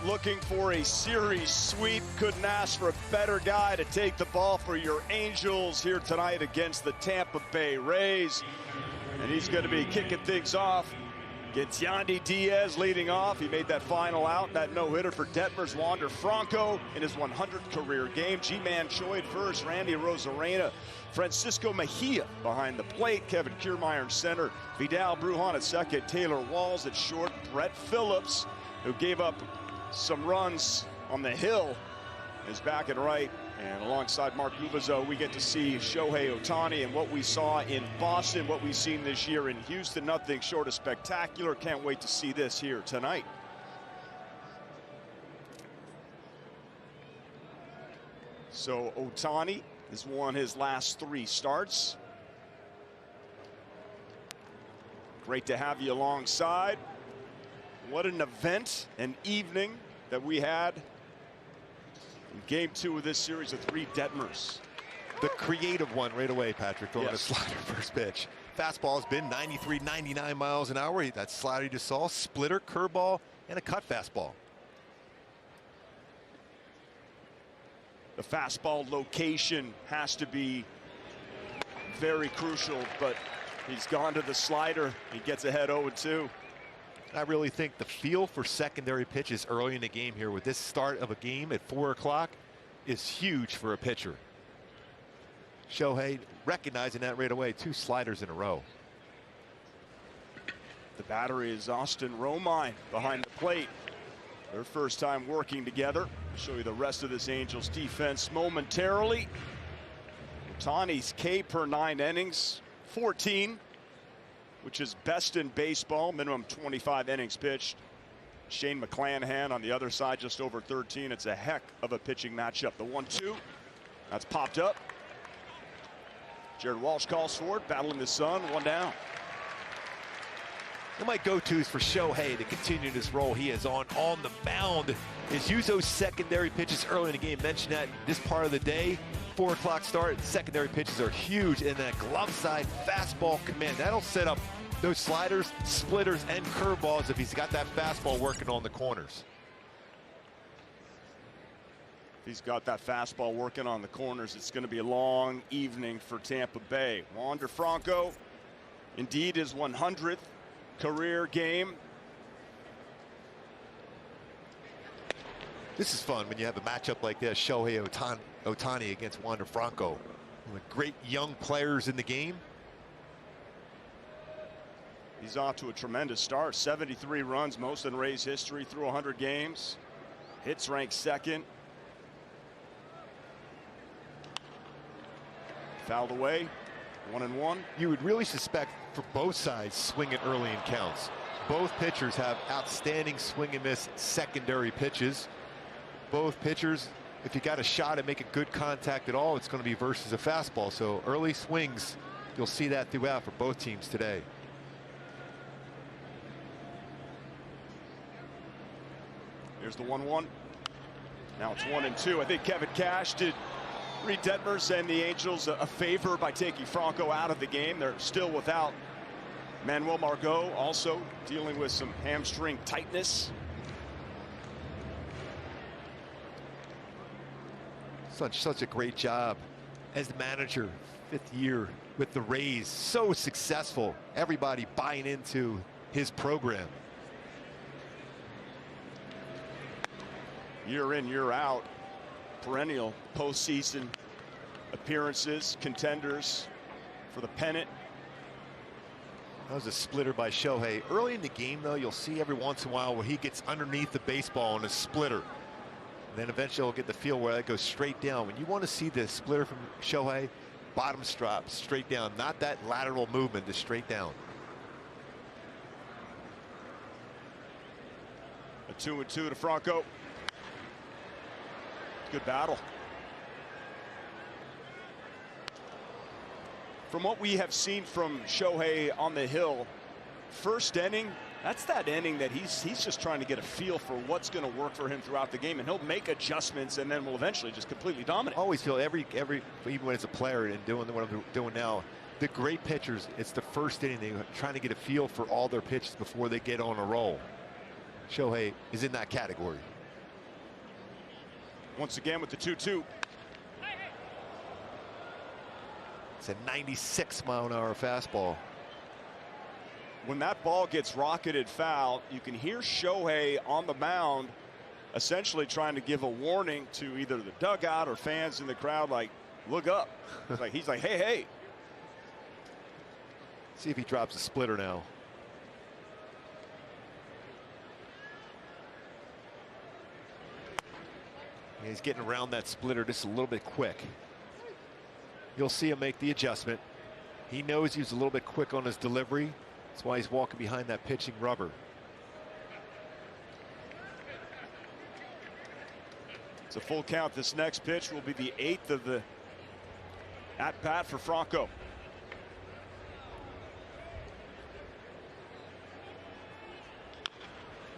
looking for a series sweep. Couldn't ask for a better guy to take the ball for your Angels here tonight against the Tampa Bay Rays. And he's going to be kicking things off. Gets Yandy Diaz leading off. He made that final out, that no-hitter for Detmers. Wander Franco in his 100th career game. G-Man Choi at first, Randy Rosarena, Francisco Mejia behind the plate, Kevin Kiermaier in center, Vidal Brujan at second, Taylor Walls at short, Brett Phillips, who gave up some runs on the hill, is back and right. And alongside Mark Gubazzo, we get to see Shohei Ohtani and what we saw in Boston, what we've seen this year in Houston. Nothing short of spectacular. Can't wait to see this here tonight. So Ohtani has won his last 3 starts. Great to have you alongside. What an event, an evening that we had in game 2 of this series of 3 Detmers. The creative one right away, Patrick, throwing a slider first pitch. Fastball has been 93, 99 miles an hour. That slider you just saw, splitter, curveball, and a cut fastball. The fastball location has to be very crucial, but he's gone to the slider. He gets ahead 0-2. I really think the feel for secondary pitches early in the game here with this start of a game at 4 o'clock is huge for a pitcher. Shohei recognizing that right away, 2 sliders in a row. The batter is Austin Romine behind the plate. Their first time working together. I'll show you the rest of this Angels defense momentarily. Ohtani's K per 9 innings, 14. Which is best in baseball, minimum 25 innings pitched. Shane McClanahan on the other side, just over 13. It's a heck of a pitching matchup. The 1-2, that's popped up. Jared Walsh calls for it, battling the sun, 1 down. One of my go-tos for Shohei to continue this role he is on the mound is use those secondary pitches early in the game. Mentioned that this part of the day, 4 o'clock start, secondary pitches are huge, and that glove side fastball command, that'll set up those sliders, splitters, and curveballs if he's got that fastball working on the corners. If he's got that fastball working on the corners, it's going to be a long evening for Tampa Bay. Wander Franco, indeed his 100th career game. This is fun when you have a matchup like this, Shohei Ohtani against Wander Franco. One of the great young players in the game. He's off to a tremendous start. 73 runs, most in Rays history through 100 games. Hits ranked 2nd. Fouled away, 1-1. You would really suspect for both sides swinging early in counts. Both pitchers have outstanding swing and miss secondary pitches. Both pitchers, if you got a shot at making good contact at all, it's going to be versus a fastball. So early swings, you'll see that throughout for both teams today. Here's the 1-1. Now it's 1-2. I think Kevin Cash did Reed Detmers and the Angels a favor by taking Franco out of the game. They're still without Manuel Margot, also dealing with some hamstring tightness.Such a great job as the manager, 5th year with the Rays, so successful, everybody buying into his program. Year in, year out, perennial postseason appearances, contenders for the pennant. That was a splitter by Shohei. Early in the game, though, you'll see every once in a while where he gets underneath the baseball on a splitter. Then eventually he'll get the feel where that goes straight down. When you want to see the splitter from Shohei, bottom strap, straight down, not that lateral movement, just straight down. A 2-2 to Franco. Good battle. From what we have seen from Shohei on the hill, first inning, that's that inning that he's just trying to get a feel for what's going to work for him throughout the game, and he'll make adjustments and then will eventually just completely dominate. Always feel every even when it's a player and doing what I'm doing now, the great pitchers, it's the first inning, they're trying to get a feel for all their pitches before they get on a roll. Shohei is in that category. once again with the 2-2. It's a 96-mile-an-hour fastball. When that ball gets rocketed foul, you can hear Shohei on the mound essentially trying to give a warning to either the dugout or fans in the crowd, like, look up. He's like, hey, hey. See if he drops a splitter now. He's getting around that splitter just a little bit quick. You'll see him make the adjustment. He knows he's a little bit quick on his delivery. That's why he's walking behind that pitching rubber. It's a full count. This next pitch will be the 8th of the at-bat for Franco.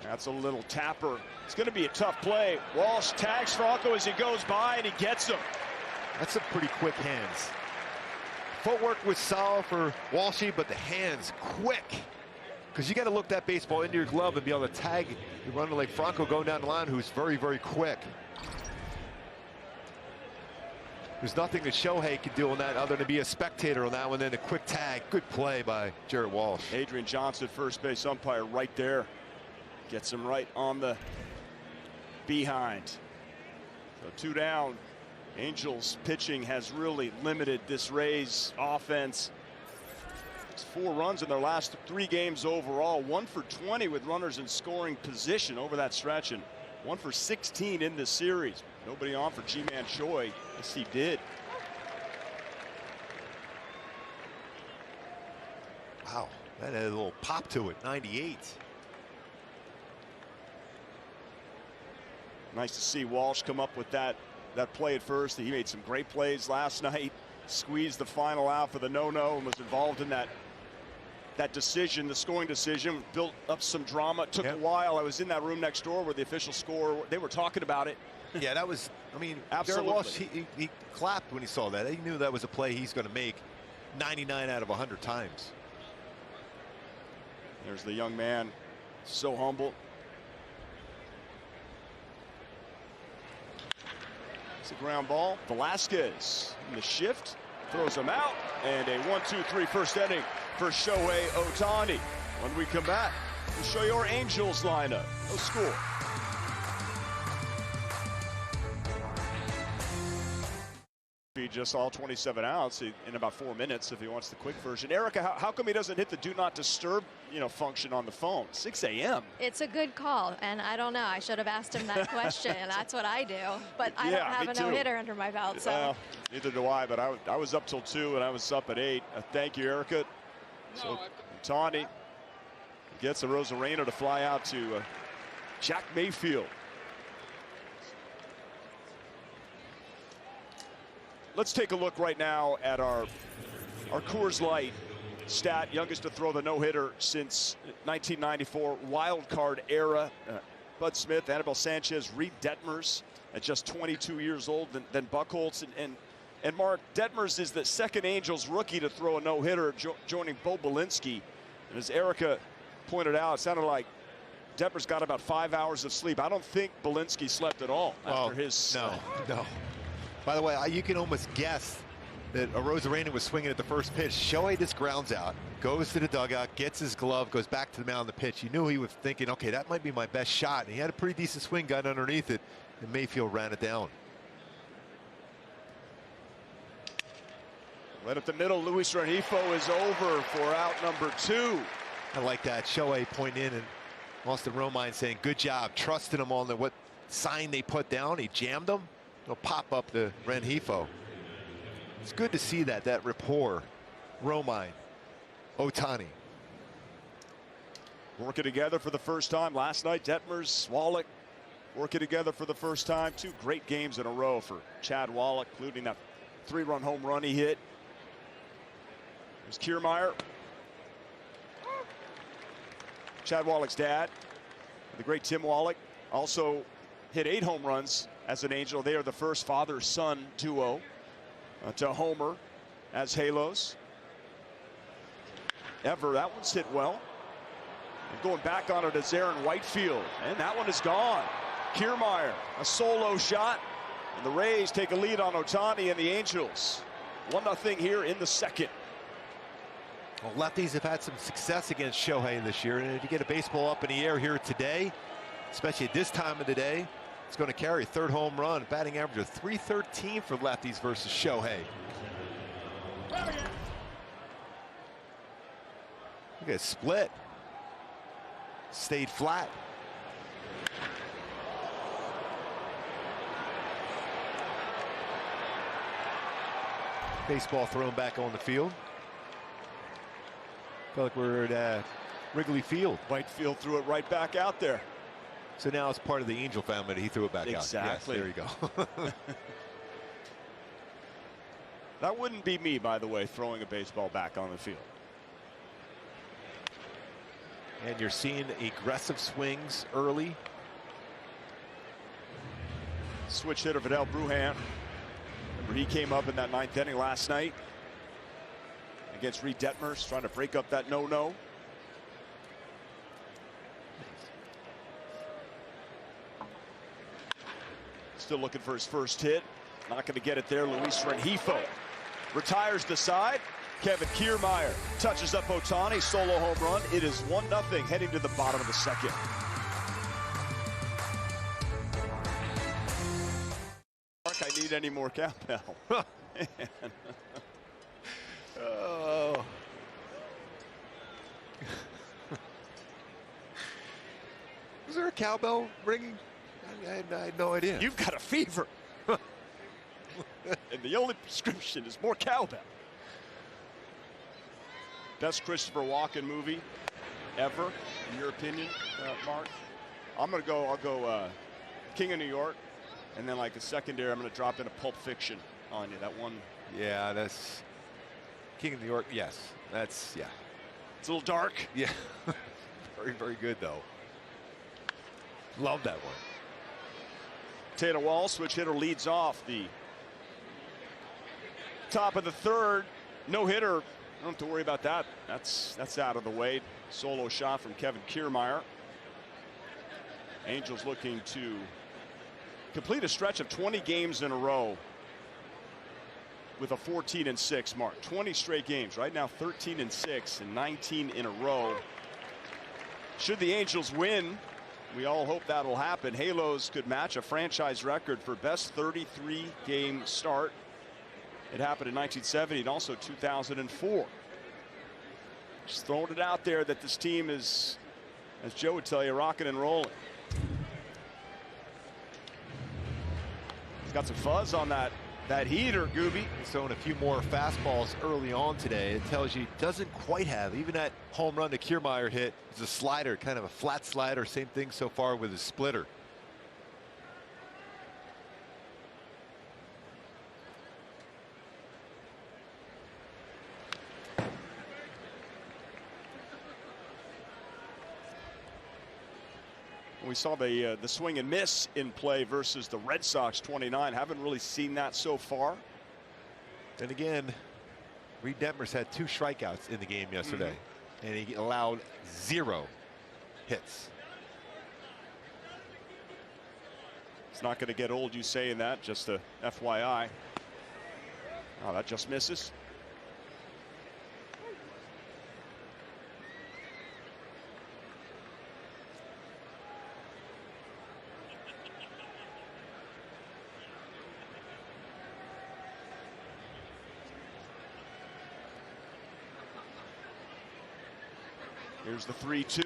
That's a little tapper. It's going to be a tough play. Walsh tags Franco as he goes by, and he gets him. That's some pretty quick hands. Footwork was solid for Walshy, but the hands quick. Because you got to look that baseball into your glove and be able to tag the runner like Franco going down the line, who's very, very quick. There's nothing that Shohei can do on that other than be a spectator on that one. Then a quick tag. Good play by Jarrett Walsh. Adrian Johnson, first base umpire, right there. Gets him right on the behind. So 2 down. Angels pitching has really limited this Rays offense. It's 4 runs in their last 3 games overall. 1 for 20 with runners in scoring position over that stretch, and 1 for 16 in this series. Nobody on for Ji-Man Choi. Yes, he did. Wow, that had a little pop to it. 98. Nice to see Walsh come up with that play at first. He made some great plays last night. Squeezed the final out for the no-no and was involved in that decision, the scoring decision. Built up some drama. It took a while. I was in that room next door where the official score, they were talking about it. Yeah, that was, I mean, absolutely. Walsh, he clapped when he saw that. He knew that was a play he's going to make 99 out of 100 times. There's the young man, so humble. It's a ground ball. Velasquez in the shift, throws him out, and a 1-2-3 first inning for Shohei Ohtani. When we come back, we'll show you our Angels lineup. No score. Just all 27 outs in about 4 minutes if he wants the quick version. Erica, how come he doesn't hit the do not disturb, function on the phone? 6 a.m. It's a good call, and I don't know. I should have asked him that question, and that's what I do. But I don't have a no-hitter under my belt, so. Neither do I, but I was up till 2, and I was up at 8. Thank you, Erica. So Ohtani gets a Rosarena to fly out to Jack Mayfield. Let's take a look right now at our Coors Light stat. Youngest to throw the no-hitter since 1994 wild card era. Bud Smith, Anibal Sanchez, Reed Detmers at just 22 years old. Then Buchholz and Mark Detmers is the second Angels rookie to throw a no-hitter, joining Bo Belinsky. And as Erica pointed out, it sounded like Detmers got about 5 hours of sleep. I don't think Belinsky slept at all after his. No. By the way, you can almost guess that a Rosarena was swinging at the first pitch. Shohei just grounds out, goes to the dugout, gets his glove, goes back to the mound on the pitch. You knew he was thinking, okay, that might be my best shot. And he had a pretty decent swing, got underneath it, and Mayfield ran it down. Right up the middle, Luis Rengifo is over for out number 2. I like that. Shohei pointing in and Austin Romine saying, good job, trusting him on what sign they put down. He jammed him. He'll pop up the Rengifo. It's good to see that rapport. Romine, Ohtani. Working together for the first time last night. Detmers, Wallach working together for the first time. 2 great games in a row for Chad Wallach, including that 3-run home run he hit. There's Kiermaier. Chad Wallach's dad, the great Tim Wallach, also hit 8 home runs as an Angel. They are the first father-son duo to homer as Halos ever. That one's hit well. And going back on it is Aaron Whitefield, and that one is gone. Kiermaier, a solo shot, And the Rays take a lead on Ohtani and the Angels. 1-0 here in the second. Well, lefties have had some success against Shohei this year, and if you get a baseball up in the air here today, especially at this time of the day, it's going to carry a third home run. Batting average of .313 for lefties versus Shohei. Look at it split. Stayed flat. Baseball thrown back on the field. Feel like we're at Wrigley Field. Right field threw it right back out there. So now it's part of the Angel family. He threw it back out. Exactly. Yes, there you go. That wouldn't be me, by the way, throwing a baseball back on the field. And you're seeing aggressive swings early. Switch hitter Vidal Brujan. Remember, he came up in that 9th inning last night against Reed Detmers, trying to break up that no-no. Still looking for his first hit. Not going to get it there. Luis Rengifo retires the side. Kevin Kiermaier touches up Ohtani. Solo home run. It is 1-0 heading to the bottom of the second. Mark, I need any more cowbell. Oh. Was there a cowbell ringing? I had no idea. You've got a fever. And the only prescription is more cowbell. Best Christopher Walken movie ever, in your opinion, Mark? I'll go King of New York, and then like the secondary, I'm going to drop in a Pulp Fiction on you. That one. Yeah, that's King of New York. Yes, that's, yeah. It's a little dark. Yeah. Very, very good, though. Love that one. Taylor Wall, switch hitter, leads off the top of the third. No hitter. I don't have to worry about that. That's out of the way. Solo shot from Kevin Kiermaier. Angels looking to complete a stretch of 20 games in a row with a 14-6 mark. 20 straight games. Right now 13-6 and 19 in a row. Should the Angels win, we all hope that'll happen. Halos could match a franchise record for best 33-game start. It happened in 1970 and also 2004. Just throwing it out there that this team is, as Joe would tell you, rocking and rolling. He's got some fuzz on that heater, Gooby. He's throwing a few more fastballs early on today. It tells you he doesn't quite have. Even that home run that Kiermaier hit is a slider, kind of a flat slider. Same thing so far with his splitter. We saw the swing and miss in play versus the Red Sox 29. Haven't really seen that so far. And again, Reed Detmers had 2 strikeouts in the game yesterday, and he allowed 0 hits. It's not going to get old, you saying that, just a FYI. Oh, that just misses. Here's the 3-2.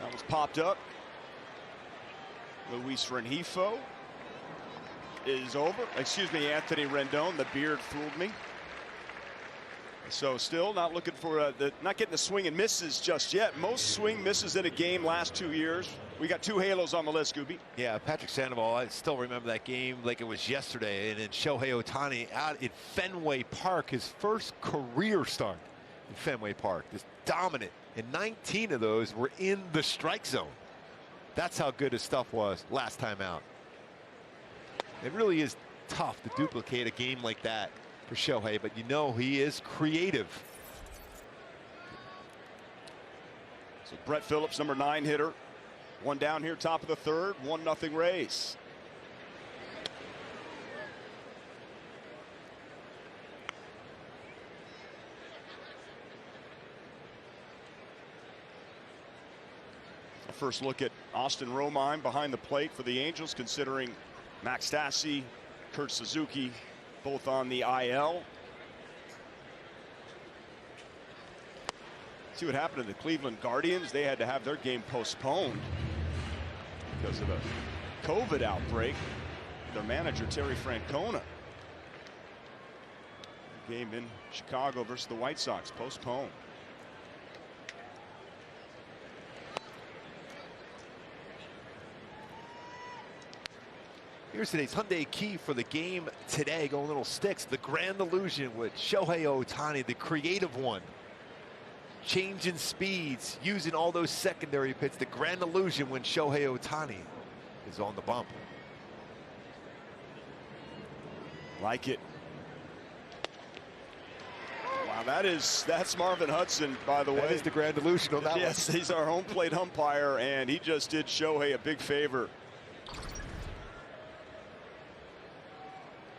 That was popped up. Luis Rengifo is over. Excuse me, Anthony Rendon. The beard fooled me. So still not looking for not getting the swing and misses just yet. Most swing misses in a game last 2 years. We got 2 halos on the list, Gooby. Yeah, Patrick Sandoval, I still remember that game like it was yesterday. And then Shohei Ohtani out at Fenway Park, his first career start in Fenway Park. Just dominant. And 19 of those were in the strike zone. That's how good his stuff was last time out. It really is tough to duplicate a game like that for Shohei, but you know he is creative. So Brett Phillips, number 9 hitter. 1 down here, top of the third. 1-0 Rays. first look at Austin Romine behind the plate for the Angels, considering Max Stassi, Kurt Suzuki, both on the IL. See what happened to the Cleveland Guardians. They had to have their game postponed because of a COVID outbreak. Their manager, Terry Francona. Game in Chicago versus the White Sox postponed. Here's today's Hyundai key for the game today. Going little sticks. The grand illusion with Shohei Ohtani, the creative one. Changing speeds, using all those secondary pitches. The grand illusion when Shohei Ohtani is on the bump. Like it. Wow, that's Marvin Hudson, by the way. That is the grand illusion on that one. Yes, he's our home plate umpire, and he just did Shohei a big favor.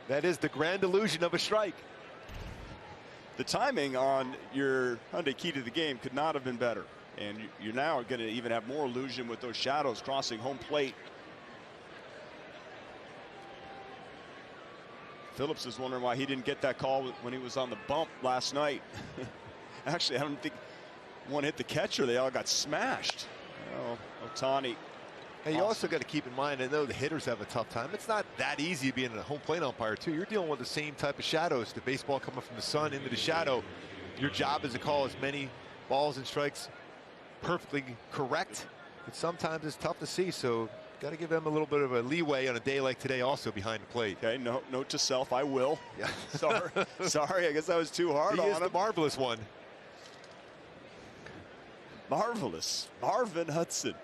That is the grand illusion of a strike. The timing on your Hyundai key to the game could not have been better. And you're now going to even have more illusion with those shadows crossing home plate. Phillips is wondering why he didn't get that call when he was on the bump last night. Actually, I don't think one hit the catcher. They all got smashed. Oh, Ohtani. And you also got to keep in mind, I know the hitters have a tough time. It's not that easy being a home plate umpire, too. You're dealing with the same type of shadows. The baseball coming from the sun into the shadow. Your job is to call as many balls and strikes perfectly correct. But sometimes it's tough to see, so got to give them a little bit of a leeway on a day like today also behind the plate. Okay, note to self, I will. Yeah. Sorry, I guess I was too hard on him. He is the marvelous one. Marvelous. Marvin Hudson.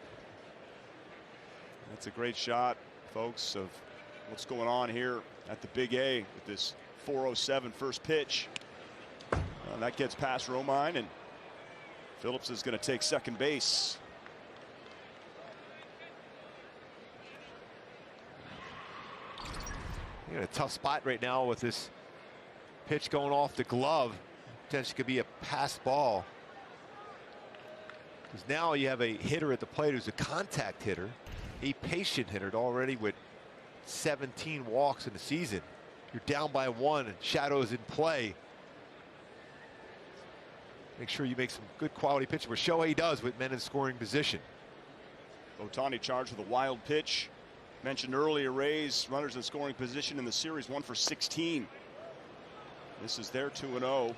That's a great shot, folks, of what's going on here at the Big A with this 4:07 first pitch. That gets past Romine, and Phillips is going to take second base. You're in a tough spot right now with this pitch going off the glove. Potentially could be a pass ball. Because now you have a hitter at the plate who's a contact hitter, a patient hitter already with 17 walks in the season. You're down by one and shadows in play. Make sure you make some good quality pitches, where Shohei does with men in scoring position. Ohtani charged with a wild pitch. Mentioned earlier, Rays runners in scoring position in the series, 1 for 16. This is their 2-0.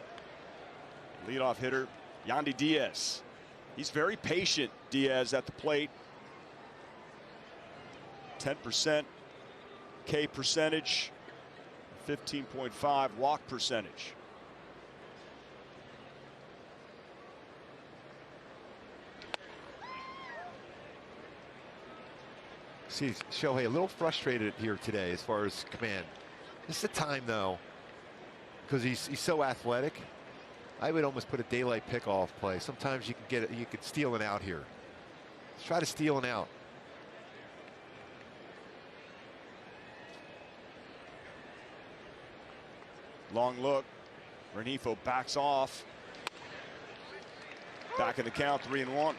Leadoff hitter Yandy Diaz. He's very patient, Diaz, at the plate. 10% K percentage, 15.5 walk percentage. See Shohei a little frustrated here today as far as command. This is the time though, because he's so athletic. I would almost put a daylight pickoff play. Sometimes you can get it, you could steal an out here. Let's try to steal an out. Long look. Renifo backs off. Back in the count, 3-1.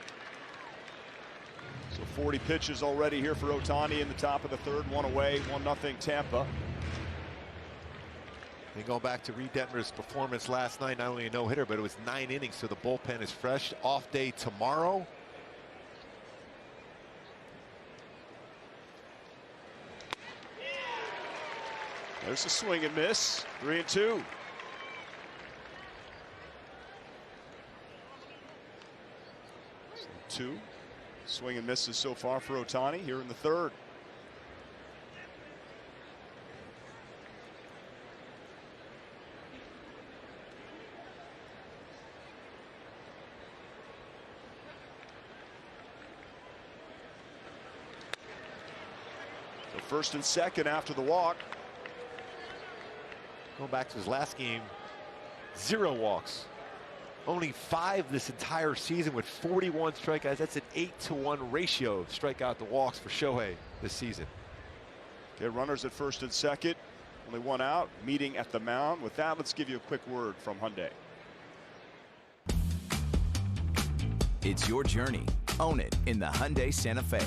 So 40 pitches already here for Ohtani in the top of the third. One away, 1-0 Tampa. And going back to Reed Detmer's performance last night, not only a no-hitter, but it was 9 innings, so the bullpen is fresh. Off day tomorrow. There's a swing and miss. 3-2. So 2 swing and misses so far for Ohtani here in the third. So first and second after the walk. Going back to his last game, 0 walks. Only 5 this entire season with 41 strikeouts. That's an 8-to-1 ratio of strikeout to walks for Shohei this season. Okay, runners at first and second. Only 1 out. Meeting at the mound. With that, let's give you a quick word from Hyundai. It's your journey, Own it in the Hyundai Santa Fe.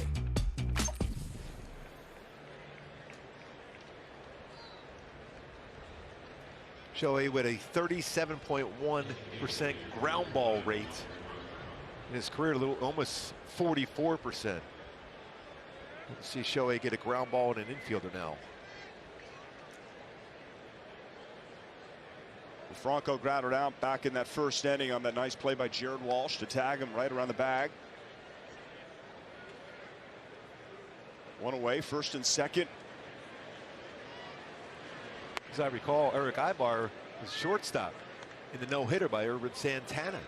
Shohei with a 37.1% ground ball rate in his career, almost 44%. Let's see Shohei get a ground ball and an infielder now. Franco grounded out back in that first inning on that nice play by Jared Walsh to tag him right around the bag. One away, first and second. As I recall, Eric Ibar was shortstop in the no-hitter by Urban Santana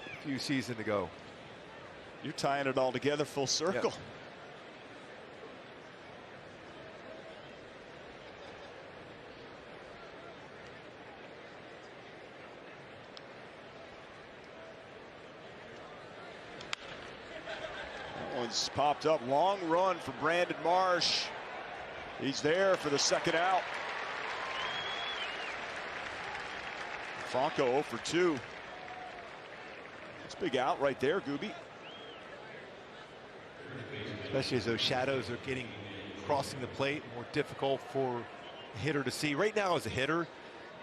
a few seasons ago. You're tying it all together full circle. Yep. One's popped up. Long run for Brandon Marsh. He's there for the second out. Franco 0 for 2. It's a big out right there, Gooby. Especially as those shadows are crossing the plate, more difficult for a hitter to see. Right now, as a hitter,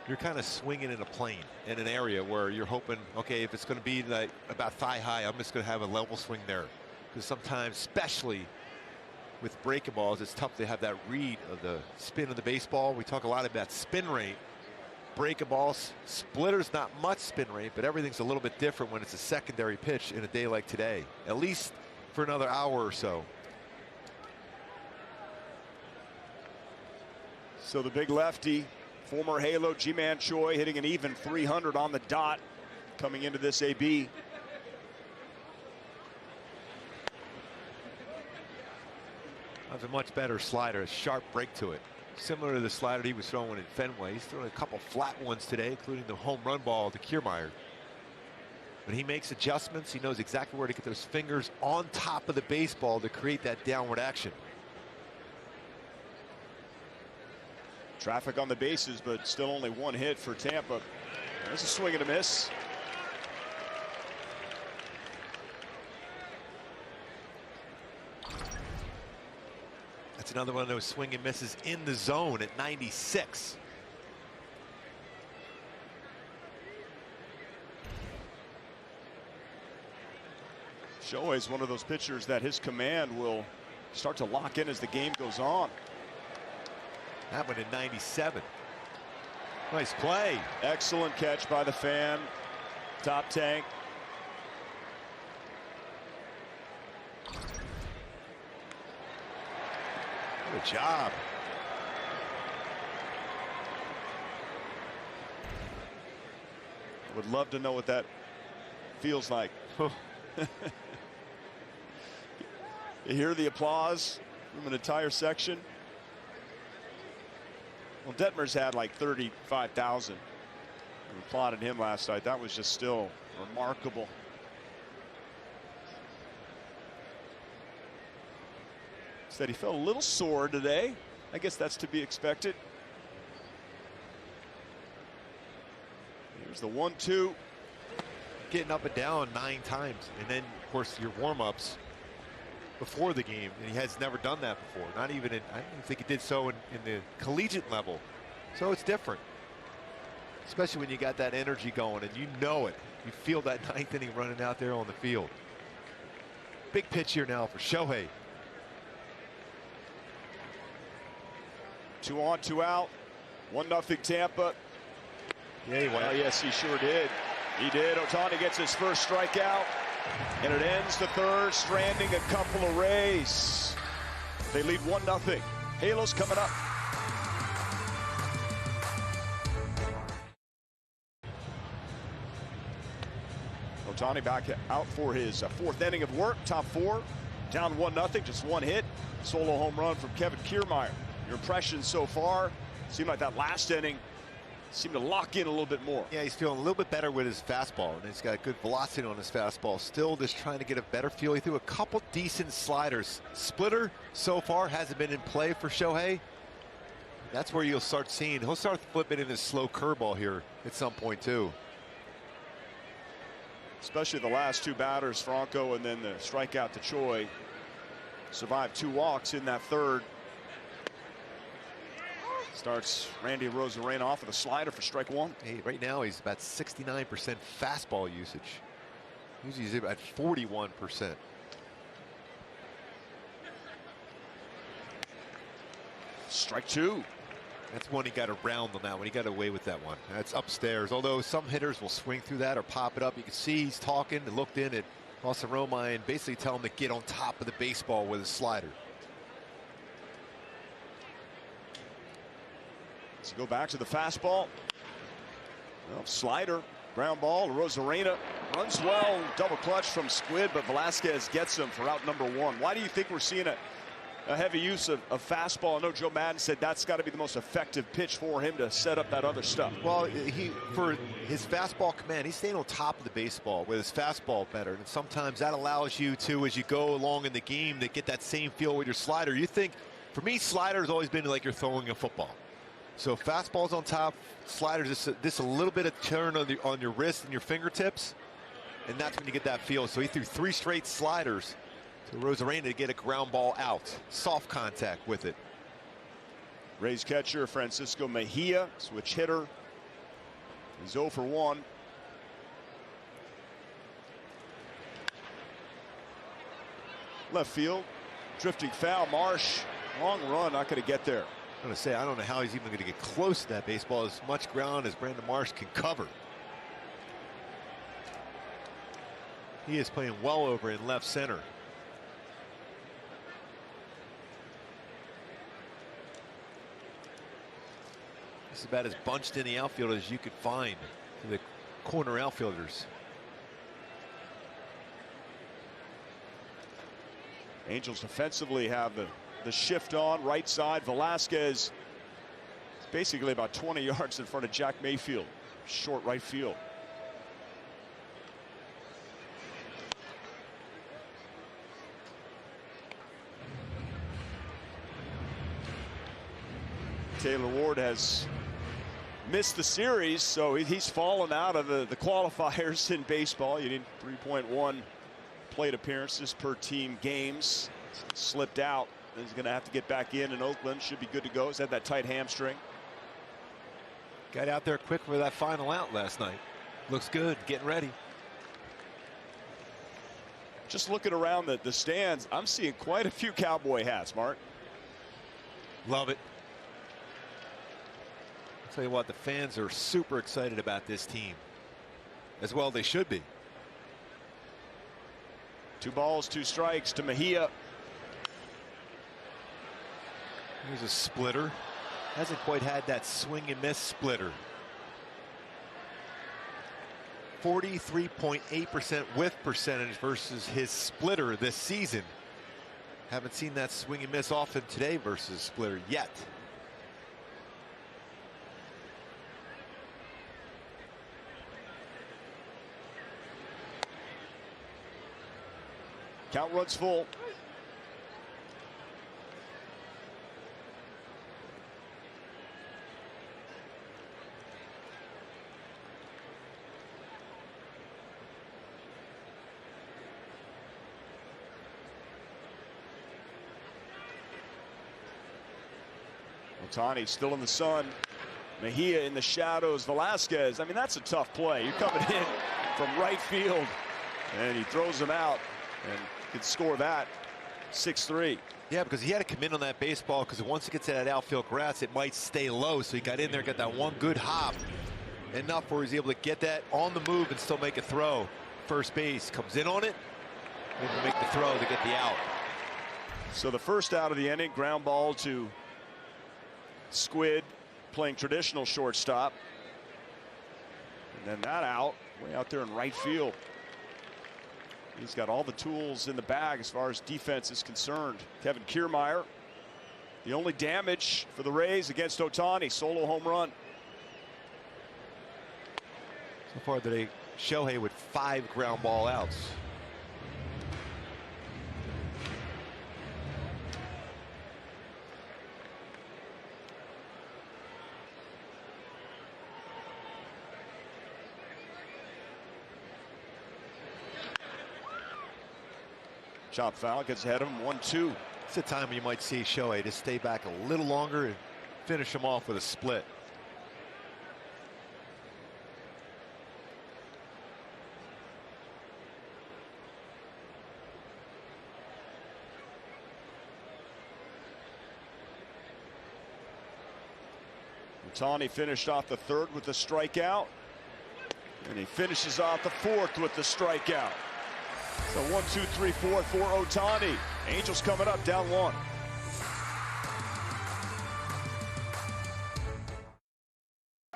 you're kind of swinging in a plane in an area where you're hoping, okay, if it's going to be like about thigh high, I'm just going to have a level swing there. Because sometimes, especially with breaking balls, it's tough to have that read of the spin of the baseball. We talk a lot about spin rate. Breaking balls, splitters, not much spin rate, but everything's a little bit different when it's a secondary pitch in a day like today, at least for another hour or so. So the big lefty, former Halo Ji-Man Choi, hitting an even 300 on the dot coming into this AB. That's a much better slider, a sharp break to it. Similar to the slider he was throwing in Fenway. He's throwing a couple flat ones today, including the home run ball to Kiermaier. But he makes adjustments. He knows exactly where to get those fingers on top of the baseball to create that downward action. Traffic on the bases, but still only one hit for Tampa. There's a swing and a miss. That's another one of those swing and misses in the zone at 96. Shohei is one of those pitchers that his command will start to lock in as the game goes on. That one in 97. Nice play. Excellent catch by the fan. Top tank. Good job. Would love to know what that feels like. You hear the applause from an entire section. Well, Detmer's had like 35,000. We applauded him last night. That was just still remarkable. Said he felt a little sore today. I guess that's to be expected. Here's the 1-2. Getting up and down 9 times, and then of course your warm-ups before the game, and he has never done that before. Not even in, I don't think he did so in the collegiate level. So it's different, especially when you got that energy going and you know it. You feel that 9th inning running out there on the field. Big pitch here now for Shohei. 2 on, 2 out. 1-0 Tampa. Yeah, he went. Oh, yes, he sure did. He did. Ohtani gets his first strikeout, and it ends the third, stranding a couple of Rays. They lead 1-0. Halos coming up. Ohtani back out for his 4th inning of work. Top 4, down 1-0, just 1 hit. Solo home run from Kevin Kiermaier. Your impressions so far? Seemed like that last inning seemed to lock in a little bit more. Yeah, he's feeling a little bit better with his fastball, and he's got good velocity on his fastball. Still just trying to get a better feel. He threw a couple decent sliders. Splitter so far hasn't been in play for Shohei. That's where you'll start seeing. He'll start flipping in his slow curveball here at some point too. especially the last two batters, Franco and then the strikeout to Choi. Survived 2 walks in that third. Starts Randy Arozarena off with a slider for strike 1. Hey, right now he's about 69% fastball usage. Usually he's about 41%. Strike 2. That's one he got around on that one. He got away with that one. That's upstairs. Although some hitters will swing through that or pop it up. You can see he's talking and looked in at Austin Romine and basically tell him to get on top of the baseball with his slider. Let's go back to the fastball. Well, slider, ground ball. Arozarena runs well. Double clutch from Squid, but Velasquez gets him for out number 1. Why do you think we're seeing a heavy use of fastball? I know Joe Madden said that's got to be the most effective pitch for him to set up that other stuff. Well, for his fastball command, he's staying on top of the baseball with his fastball better. And sometimes that allows you to, as you go along in the game, to get that same feel with your slider. You think, for me, slider has always been like you're throwing a football. So fastball's on top, sliders just a little bit of turn on your wrist and your fingertips, and that's when you get that feel. So he threw 3 straight sliders to Arozarena to get a ground ball out. Soft contact with it. Rays catcher Francisco Mejia, switch hitter. He's 0 for 1. Left field, drifting foul. Marsh, long run, not going to get there. I'm going to say, I don't know how he's even going to get close to that baseball. As much ground as Brandon Marsh can cover. He is playing well over in left center. This is about as bunched in the outfield as you could find for the corner outfielders. Angels defensively have the shift on right side. Velasquez is basically about 20 yards in front of Jack Mayfield. Short right field. Taylor Ward has missed the series, so he's fallen out of the qualifiers in baseball. You need 3.1 plate appearances per team games. Slipped out. He's going to have to get back in Oakland. Should be good to go. He's had that tight hamstring. Got out there quick for that final out last night. Looks good, getting ready. Just looking around the stands, I'm seeing quite a few Cowboy hats, Mark. Love it. I'll tell you what, the fans are super excited about this team. As well they should be. 2 balls, 2 strikes to Mejia. Here's a splitter. Hasn't quite had that swing and miss splitter. 43.8% whiff percentage versus his splitter this season. Haven't seen that swing and miss often today versus splitter yet. Count runs full. Ohtani still in the sun. Mejia in the shadows. Velasquez. I mean, that's a tough play. You're coming in from right field, and he throws him out and could score that. 6-3. Yeah, because he had to come in on that baseball, because once it gets to that outfield grass, it might stay low. So he got in there, got that one good hop, enough where he's able to get that on the move and still make a throw. First base comes in on it, and make the throw to get the out. So the first out of the inning, ground ball to Squid, playing traditional shortstop. And then that out, way out there in right field. He's got all the tools in the bag as far as defense is concerned. Kevin Kiermaier, the only damage for the Rays against Ohtani, solo home run. So far today, Shohei with 5 ground ball outs. Chop foul, gets ahead of him, 1-2. It's a time you might see Shohei just stay back a little longer and finish him off with a split. Ohtani finished off the third with a strikeout, and he finishes off the fourth with the strikeout. So 1, 2, 3, 4 for Ohtani. Angels coming up, down 1.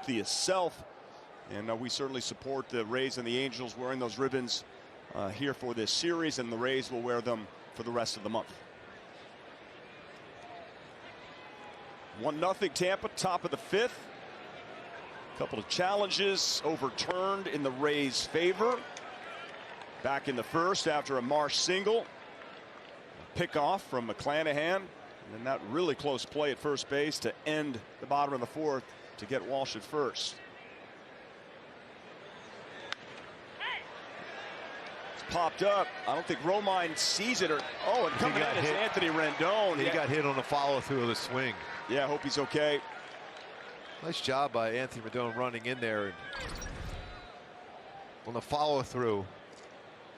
Itself, and we certainly support the Rays and the Angels wearing those ribbons here for this series, and the Rays will wear them for the rest of the month. 1-0 Tampa, top of the 5th. Couple of challenges overturned in the Rays' favor. Back in the first after a Marsh single. A pickoff from McClanahan. And then that really close play at first base to end the bottom of the 4th to get Walsh at first. It's popped up. I don't think Romine sees it. Oh, and coming in is Anthony Rendon. He got hit on the follow through of the swing. Yeah, I hope he's okay. Nice job by Anthony Rendon running in there. And on the follow through,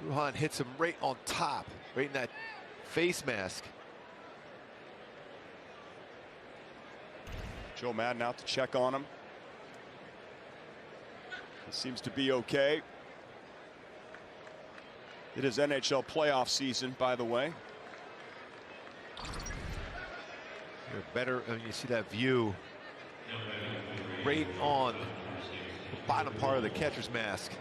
Brujan hits him right on top, right in that face mask. Joe Madden out to check on him. He seems to be okay. It is NHL playoff season, by the way. You're better, I mean, you see that view right on the bottom part of the catcher's mask.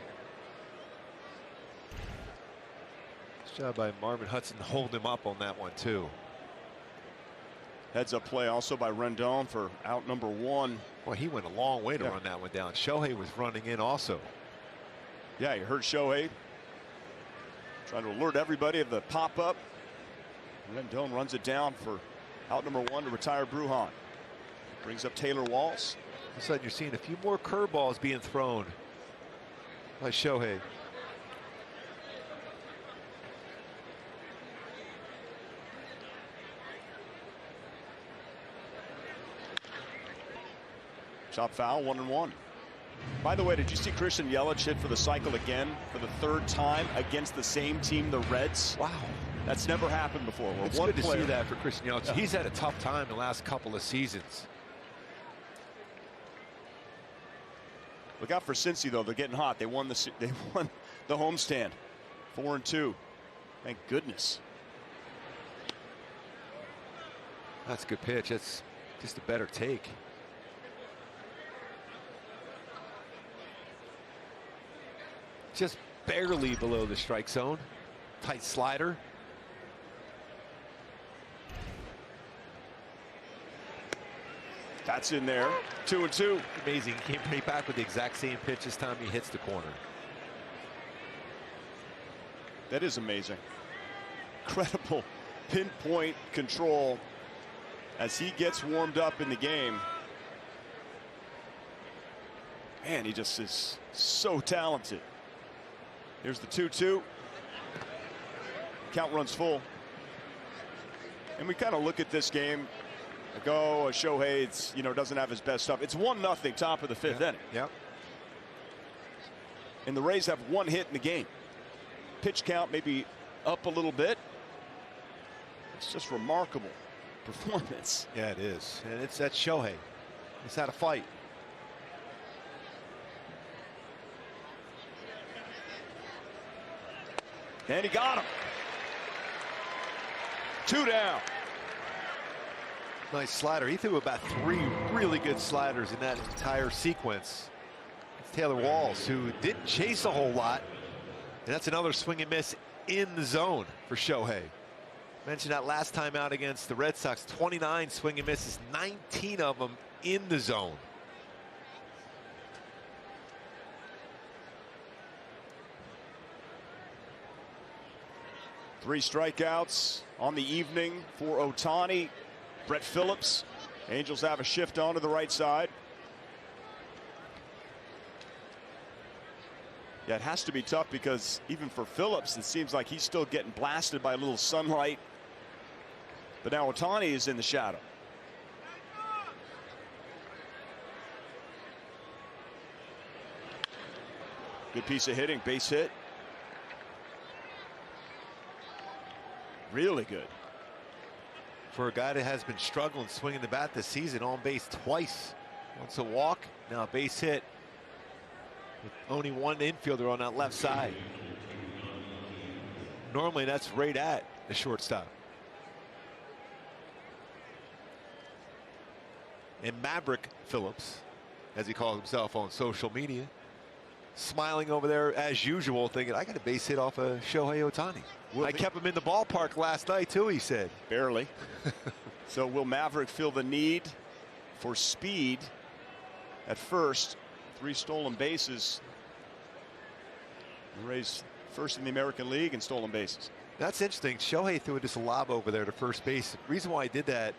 Nice job by Marvin Hudson holding him up on that one too. Heads up play also by Rendon for out number 1. Boy, he went a long way to run that one down. Shohei was running in also. Yeah, you heard Shohei trying to alert everybody of the pop-up. Rendon runs it down for out number 1 to retire Brujan. Brings up Taylor Walls. All of a sudden you're seeing a few more curveballs being thrown by Shohei. Chop foul, 1-1. By the way, did you see Christian Yelich hit for the cycle again for the 3rd time against the same team, the Reds? Wow. That's never happened before. It's good to see that for Christian Yelich. Yeah. He's had a tough time the last couple of seasons. Look out for Cincy, though. They're getting hot. They won the homestand. 4-2. Thank goodness. That's a good pitch. That's just a better take. Just barely below the strike zone. Tight slider. That's in there. 2-2. Amazing. He came right back with the exact same pitch this time he hits the corner. That is amazing. Incredible pinpoint control as he gets warmed up in the game. Man, he just is so talented. Here's the 2-2. Count runs full. And we kind of look at this game. Go, Shohei, doesn't have his best stuff. It's 1-0, top of the 5th inning. Yep. And the Rays have 1 hit in the game. Pitch count maybe up a little bit. It's just remarkable performance. Yeah, it is. And that's Shohei. He's had a fight. And he got him. 2 down. Nice slider. He threw about 3 really good sliders in that entire sequence. It's Taylor Walls, who didn't chase a whole lot. And that's another swing and miss in the zone for Shohei. Mentioned that last time out against the Red Sox. 29 swing and misses, 19 of them in the zone. Three strikeouts on the evening for Ohtani. Brett Phillips. Angels have a shift onto the right side. Yeah, it has to be tough because even for Phillips, it seems like he's still getting blasted by a little sunlight. But now Ohtani is in the shadow. Good piece of hitting, base hit. Really good. For a guy that has been struggling swinging the bat this season, on base twice. Once a walk, now a base hit. With only one infielder on that left side. Normally that's right at the shortstop. And Maverick Phillips, as he calls himself on social media, smiling over there as usual, thinking, I got a base hit off of Shohei Ohtani. I kept him in the ballpark last night too, he said. Barely. So will Maverick feel the need for speed at first? 3 stolen bases. Raised first in the American League in stolen bases. That's interesting. Shohei threw this lob over there to first base. The reason why he did that,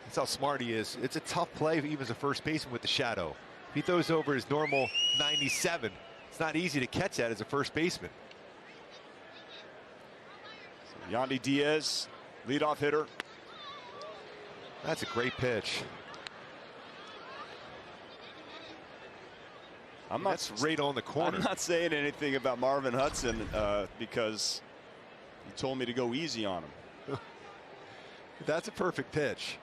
that's how smart he is. It's a tough play even as a first baseman with the shadow. If he throws over his normal 97, it's not easy to catch that as a first baseman. So Yandy Diaz, leadoff hitter. That's a great pitch. That's right on the corner. I'm not saying anything about Marvin Hudson because he told me to go easy on him. That's a perfect pitch.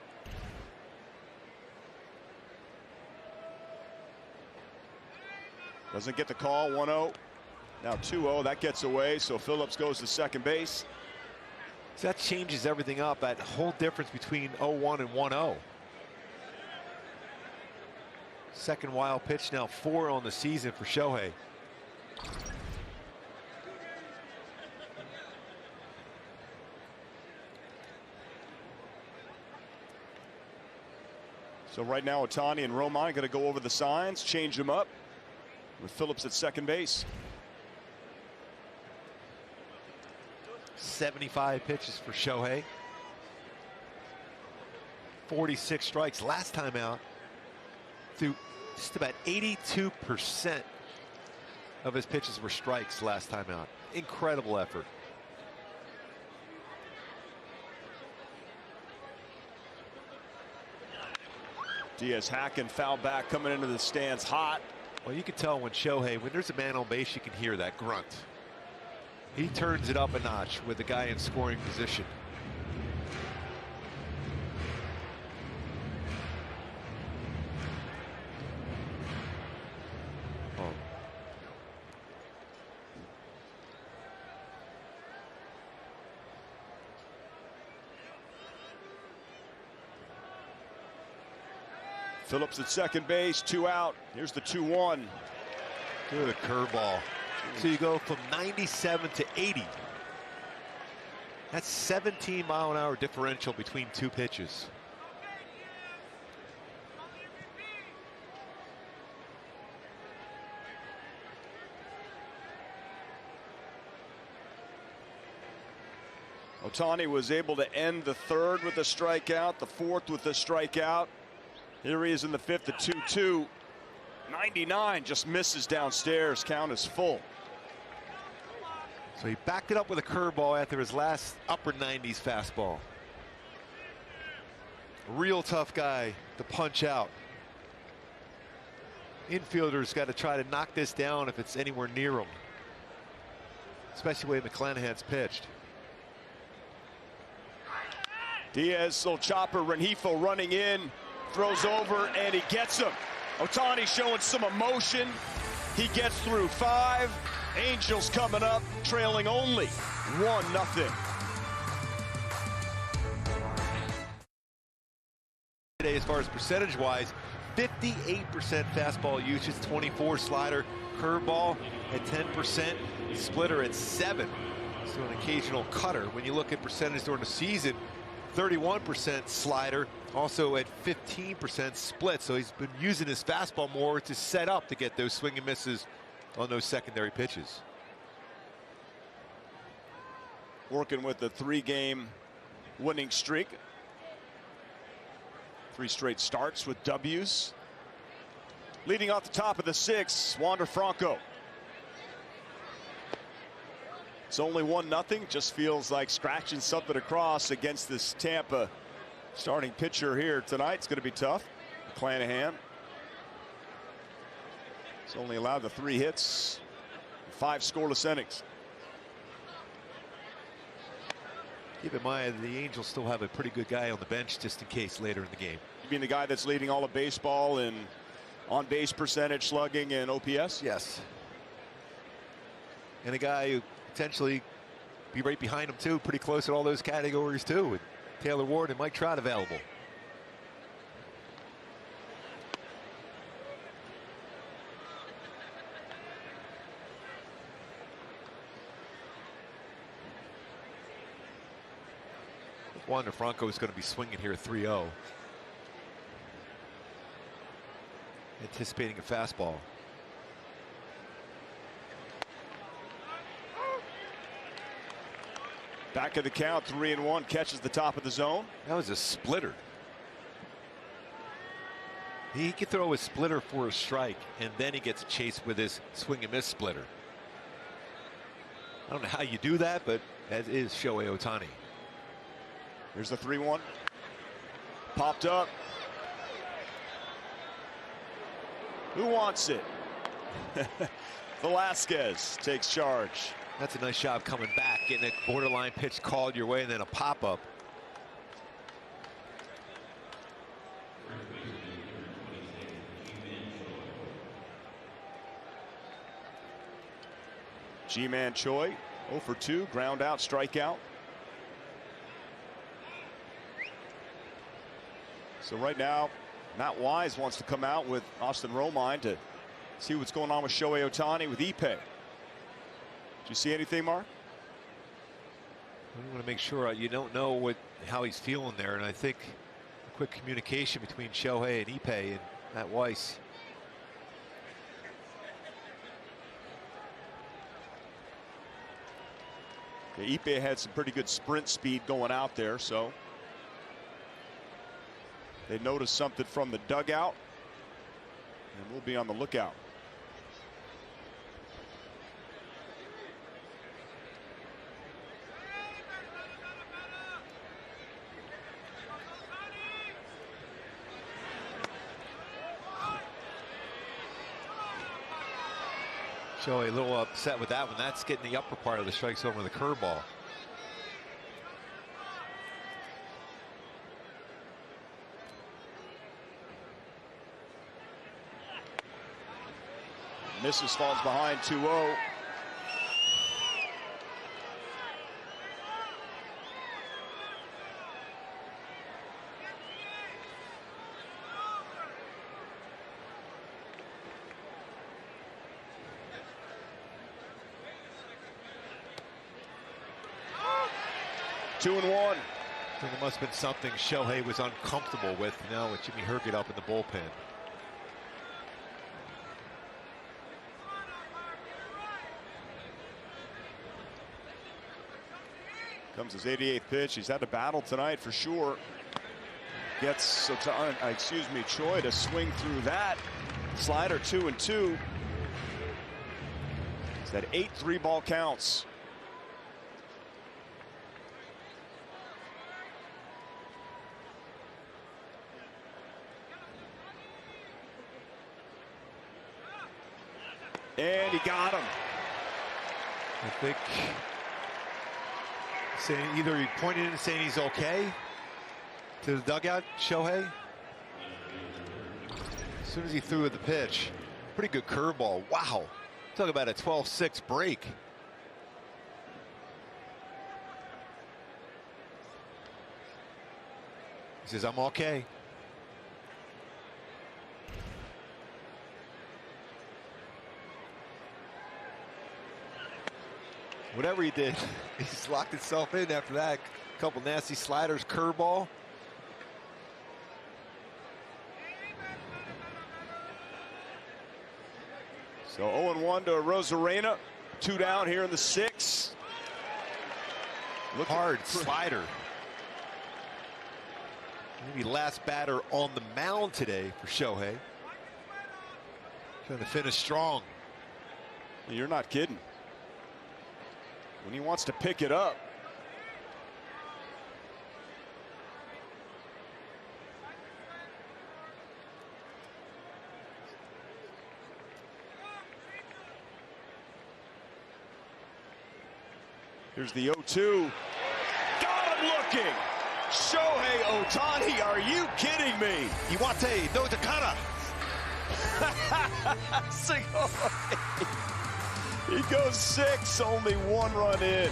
Doesn't get the call. 1-0. Now 2-0. That gets away. So Phillips goes to second base. So that changes everything up. That whole difference between 0-1 and 1-0. Second wild pitch, now 4 on the season for Shohei. So right now Ohtani and Romine going to go over the signs, change them up with Phillips at second base. 75 pitches for Shohei. 46 strikes last time out. Through just about 82% of his pitches were strikes last time out. Incredible effort. Diaz hacking, foul back, coming into the stands hot. Well, you can tell when there's a man on base, you can hear that grunt. He turns it up a notch with the guy in scoring position. Phillips at second base, 2 out. Here's the 2-1. Good curveball. So you go from 97 to 80. That's 17-mile-an-hour differential between 2 pitches. Ohtani was able to end the 3rd with a strikeout, the 4th with a strikeout. Here he is in the 5th at 2-2. 99 just misses downstairs. Count is full. So he backed it up with a curveball after his last upper 90s fastball. A real tough guy to punch out. Infielders got to try to knock this down if it's anywhere near him, especially the way McClanahan's pitched. Diaz, little chopper, Rengifo running in, throws over, and he gets him. Ohtani showing some emotion. He gets through 5. Angels coming up, trailing only 1-0. Today, as far as percentage-wise, 58% fastball usage, 24 slider, curveball at 10%, splitter at 7. So an occasional cutter. When you look at percentage during the season, 31% slider, also at 15% split. So he's been using his fastball more to set up to get those swing and misses on those secondary pitches. Working with the 3-game winning streak. 3 straight starts with W's. Leading off the top of the 6th, Wander Franco. It's only 1-0. Just feels like scratching something across against this Tampa starting pitcher here tonight. It's going to be tough. McClanahan. He's only allowed the 3 hits, 5 scoreless innings. Keep in mind the Angels still have a pretty good guy on the bench just in case later in the game. You mean the guy that's leading all of baseball in on base percentage, slugging, and OPS? Yes. And a guy who potentially be right behind him too, pretty close in all those categories too, with Taylor Ward and Mike Trout available. Wander Franco is going to be swinging here 3-0. Anticipating a fastball. Back of the count, 3-1, catches the top of the zone. That was a splitter. He can throw a splitter for a strike, and then he gets a chase with his swing and miss splitter. I don't know how you do that, but that is Shohei Ohtani. Here's the 3-1. Popped up. Who wants it? Velasquez takes charge. That's a nice job coming back, getting a borderline pitch called your way, and then a pop-up. G-Man Choi, 0 for 2, ground out, strikeout. So right now, Matt Wise wants to come out with Austin Romine to see what's going on with Shohei Ohtani with Ippei. Did you see anything, Mark? I want to make sure you don't know how he's feeling there, and I think a quick communication between Shohei and Ippei and Matt Weiss. Okay, Ippei had some pretty good sprint speed going out there, so they noticed something from the dugout, and we'll be on the lookout. Shohei a little upset with that one. That's getting the upper part of the strike zone with a curveball. Misses, falls behind 2-0. Two and one. So there must have been something Shohei was uncomfortable with now with Jimmy Herget up in the bullpen. Comes his 88th pitch. He's had a battle tonight for sure. Gets Choi to swing through that slider. 2-2. It's that 8 3-ball counts. And he got him. I think saying either he pointed in saying he's okay to the dugout, Shohei. As soon as he threw the pitch, pretty good curveball. Wow, talk about a 12-6 break. He says, I'm okay. Whatever he did, he's locked himself in after that. A couple nasty sliders, curveball. So 0-1 to Rosarena. 2 down here in the 6th. Hard slider. Maybe last batter on the mound today for Shohei. Trying to finish strong. You're not kidding. when he wants to pick it up. Here's the 0-2. Got him looking. Shohei Ohtani, are you kidding me? Iwate, no Takara. He goes 6, only 1 run in.